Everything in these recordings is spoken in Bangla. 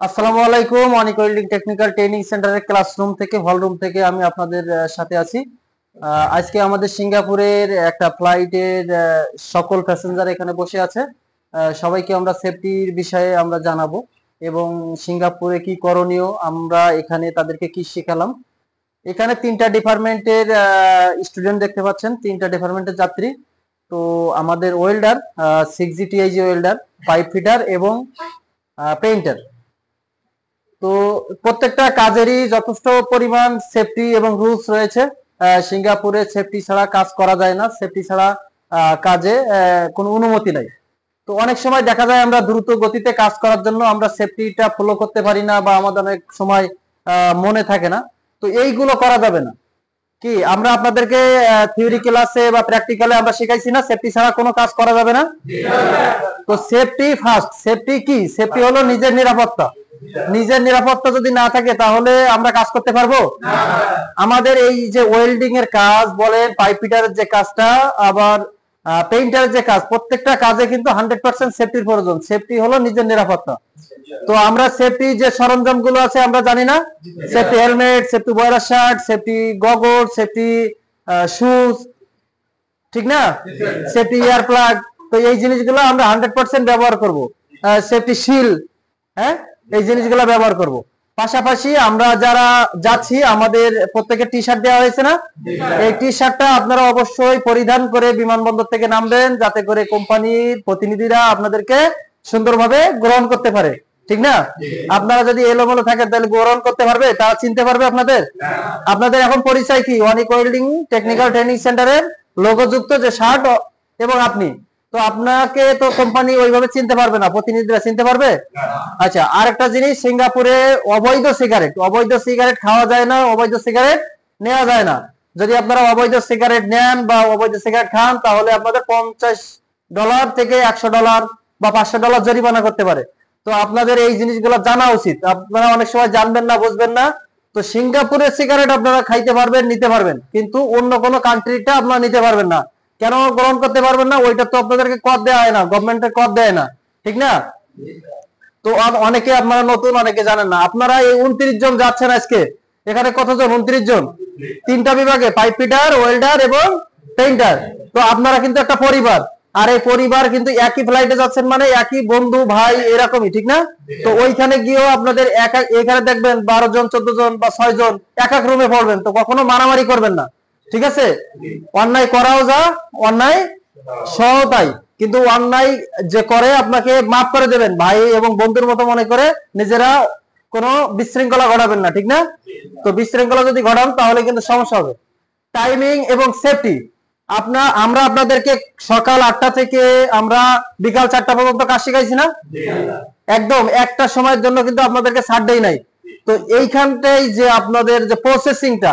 আসসালামু আলাইকুম। অনিক ওয়েল্ডিং টেকনিক্যাল ট্রেনিং সেন্টারের ক্লাসরুম থেকে হল রুম থেকে আমি আপনাদের সাথে আছি। আজকে আমাদের সিঙ্গাপুরের একটা ফ্লাইটের সকল প্যাসেঞ্জার এখানে বসে আছে। সবাইকে আমরা সেফটির বিষয়ে আমরা জানাবো এবং সিঙ্গাপুরে কি করণীয়, আমরা এখানে তাদেরকে কি শেখালাম। এখানে তিনটা ডিপার্টমেন্টের স্টুডেন্ট দেখতে পাচ্ছেন, তিনটা ডিপার্টমেন্টের যাত্রী। তো আমাদের welder, 6G welder, pipe fitter এবং পেইন্টার। তো প্রত্যেকটা কাজেরই যথেষ্ট পরিমাণ সেফটি এবং রুলস রয়েছে। সিঙ্গাপুরে সেফটি ছাড়া কাজ করা যায় না, সেফটি ছাড়া কাজে কোনো অনুমতি নাই। তো অনেক সময় দেখা যায় আমরা দ্রুত গতিতে কাজ করার জন্য আমরা সেফটিটা ফলো করতে পারি না, বা আমাদের অনেক সময় মনে থাকে না। তো এইগুলো করা যাবে না। কি আমরা আপনাদেরকে থিওরি ক্লাসে বা প্র্যাকটিক্যালে আমরা শিখাইছি না সেফটি ছাড়া কোনো কাজ করা যাবে না। তো সেফটি ফার্স্ট। সেফটি কি? সেফটি হলো নিজের নিরাপত্তা। নিজের নিরাপত্তা যদি না থাকে তাহলে আমরা কাজ করতে পারবো? আমাদের এই যে ওয়েল্ডিং এর কাজ বলেন, পাইপ ফিটারের যে কাজটা, আবার পেইন্টারের যে কাজ, প্রত্যেকটা কাজে কিন্তু 100% সেফটির প্রয়োজন। সেফটি হলো নিজের নিরাপত্তা। তো আমরা সেফটি যে সরঞ্জাম গুলো আছে আমরা জানি না, safety helmet, safety boiler shirt, safety goggle, safety shoes, ঠিক না, সেফটি ইয়ার প্লাগ। তো এই জিনিসগুলো আমরা 100% ব্যবহার করব। সেফটি শিল্ড, হ্যাঁ, এই জিনিসগুলো ব্যবহার করব। পাশাপাশি আমরা যারা যাচ্ছি আমাদের প্রত্যেকের টি শার্ট দেওয়া হয়েছে না? এই টি শার্টটা আপনারা অবশ্যই পরিধান করে বিমানবন্দর থেকে নামবেন, যাতে করে কোম্পানির প্রতিনিধিরা আপনাদেরকে সুন্দরভাবে গ্রহণ করতে পারে, ঠিক না? আপনারা যদি এলোমেলো থাকেন তাহলে গ্রহণ করতে পারবে? তারা চিনতে পারবে আপনাদের? আপনাদের এখন পরিচয় কি? অনিক ওয়েল্ডিং টেকনিক্যাল ট্রেনিং সেন্টারের লোগোযুক্ত যে শার্ট এবং আপনি, তো আপনাকে তো কোম্পানি ওইভাবে চিনতে পারবে না, প্রতিনিধিরা চিনতে পারবে? আচ্ছা, আর একটা জিনিস, সিঙ্গাপুরে অবৈধ সিগারেট খাওয়া যায় না, অবৈধ সিগারেট নেওয়া যায় না। যদি আপনারা অবৈধ সিগারেট নেন বা অবৈধ সিগারেট খান তাহলে আপনাদের $50 থেকে $100 বা $500 জরিমানা করতে পারে। তো আপনাদের এই জিনিসগুলো জানা উচিত। আপনারা অনেক সময় জানবেন না, বুঝবেন না। তো সিঙ্গাপুরের সিগারেট আপনারা খাইতে পারবেন, নিতে পারবেন, কিন্তু অন্য কোনো কান্ট্রিটা আপনারা নিতে পারবেন না। কেন গ্রহণ করতে পারবেন না? ওইটা তো আপনাদেরকে কর দেওয়া হয় না, গভর্নমেন্টের কর দেয় না, ঠিক না? তো অনেকে আপনারা নতুন, অনেকে জানেন না। আপনারা এই 29 জন যাচ্ছেন আজকে, এখানে কতজন? 29 জন, তিনটা বিভাগে, পাইপ ফিটার, ওয়েল্ডার এবং পেইন্টার। তো আপনারা কিন্তু একটা পরিবার, আর এই পরিবার কিন্তু একই ফ্লাইটে যাচ্ছেন, মানে একই বন্ধু ভাই এরকমই, ঠিক না? তো ওইখানে গিয়েও আপনাদের এখানে দেখবেন 12 জন 14 জন বা 6 জন এক এক রুমে পড়বেন। তো কখনো মারামারি করবেন না, ঠিক আছে? অন্যায় করাও যা, অন্যায় সহতাই। কিন্তু অন্যায় যে করে আপনাকে মাফ করে দেবেন, ভাই এবং বন্ধুর মতো মনে করে নিজেরা কোনো বিশৃঙ্খলা ঘটাবেন না, ঠিক না? তো বিশৃঙ্খলা যদি ঘটান তাহলে কিন্তু সমস্যা হবে। টাইমিং এবং সেফটি, আমরা আপনাদেরকে সকাল 8টা থেকে আমরা বিকাল 4টা পর্যন্ত কাজ শিখাইছি না? একদম একটা সময়ের জন্য কিন্তু আপনাদেরকে ছাড় দেই নাই। তো এইখানটাই যে আপনাদের যে প্রসেসিংটা,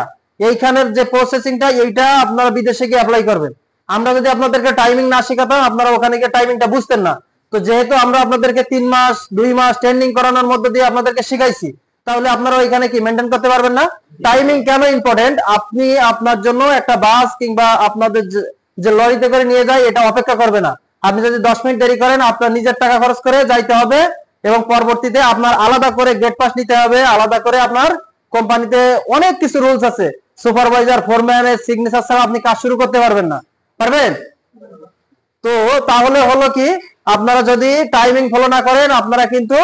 এইখানের যে প্রসেসিংটা, এইটা আপনারা বিদেশে গিয়ে অ্যাপ্লাই করবেন। আমরা যদি আপনাদেরকে টাইমিং না শেখাতাম আপনারা ওখানে গিয়ে টাইমিংটা বুঝতেন না। তো যেহেতু আমরা আপনাদেরকে 3 মাস 2 মাস ট্রেনিং করানোর মধ্য দিয়ে আপনাদেরকে শিখাইছি, তাহলে আপনারা ওইখানে কি মেনটেন করতে পারবেন না? টাইমিং কেন ইম্পর্টেন্ট? আপনি আপনার জন্য একটা বাস কিংবা আপনাদের যে লরিতে করে নিয়ে যায় এটা অপেক্ষা করবে না। আপনি যদি 10 মিনিট দেরি করেন আপনার নিজের টাকা খরচ করে যাইতে হবে, এবং পরবর্তীতে আপনার আলাদা করে গেট পাস নিতে হবে, আলাদা করে আপনার কোম্পানিতে অনেক কিছু রুলস আছে। সুপারভাইজার, ফোরম্যানের সিগনেচার ছাড়া আপনি কাজ শুরু করতে পারবেন না, পারবেন? তো তাহলে হলো কি, আপনারা যদি টাইমিং ফলো না করেন আপনারা কিন্তু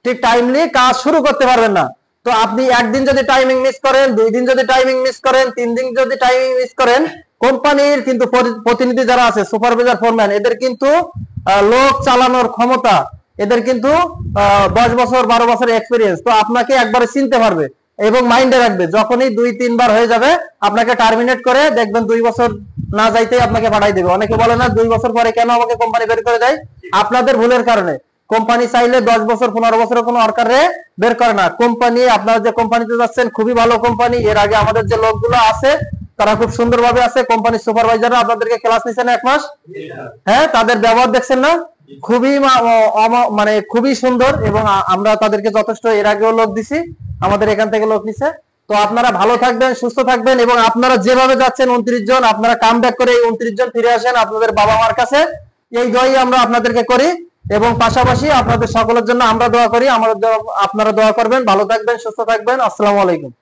ঠিক টাইমলি কাজ শুরু করতে পারবেন না। তো আপনি একদিন যদি টাইমিং মিস করেন, 2 দিন যদি টাইমিং মিস করেন, 3 দিন যদি টাইমিং মিস করেন, কোম্পানির কিন্তু প্রতিনিধি যারা আছে, সুপারভাইজার, ফোরম্যান, এদের কিন্তু লোক চালানোর ক্ষমতা, এদের কিন্তু 10 বছর 12 বছরের এক্সপিরিয়েন্স। তো আপনাকে একবারে চিনতে পারবে এবং মাইন্ডে রাখবে। যখনই 2-3 বার হয়ে যাবে আপনাকে টার্মিনেট করে, দেখবেন 2 বছর না যাইতেই আপনাকে পাঠাই দেবে। অনেকে বলে না 2 বছর পরে কেন আমাকে কোম্পানি বের করে দেয়? আপনাদের ভুলের কারণে। কোম্পানি চাইলে 10 বছর 15 বছরের কোনো ওয়ার্কারে বের করে না। কোম্পানি, আপনারা যে কোম্পানিতে যাচ্ছেন খুবই ভালো কোম্পানি। এর আগে আমাদের যে লোকগুলো আছে তারা খুব সুন্দরভাবে আছে। কোম্পানির সুপারভাইজাররা আপনাদেরকে ক্লাস নিছেন 1 মাস, হ্যাঁ, তাদের ব্যবহার দেখছেন না? খুবই মানে খুবই সুন্দর, এবং আমরা তাদেরকে যথেষ্ট এর আগেও লোক দিছি, আমাদের এখান থেকে লোক নিছে। তো আপনারা ভালো থাকবেন, সুস্থ থাকবেন, এবং আপনারা যেভাবে যাচ্ছেন 29 জন, আপনারা কাম ব্যাক করে এই 29 জন ফিরে আসেন আপনাদের বাবা মার কাছে। এই দোয়াই আমরা আপনাদেরকে করি। এবং পাশাপাশি আপনাদের সকলের জন্য আমরা দোয়া করি, আপনারা দোয়া করবেন। ভালো থাকবেন, সুস্থ থাকবেন। আসসালামু আলাইকুম।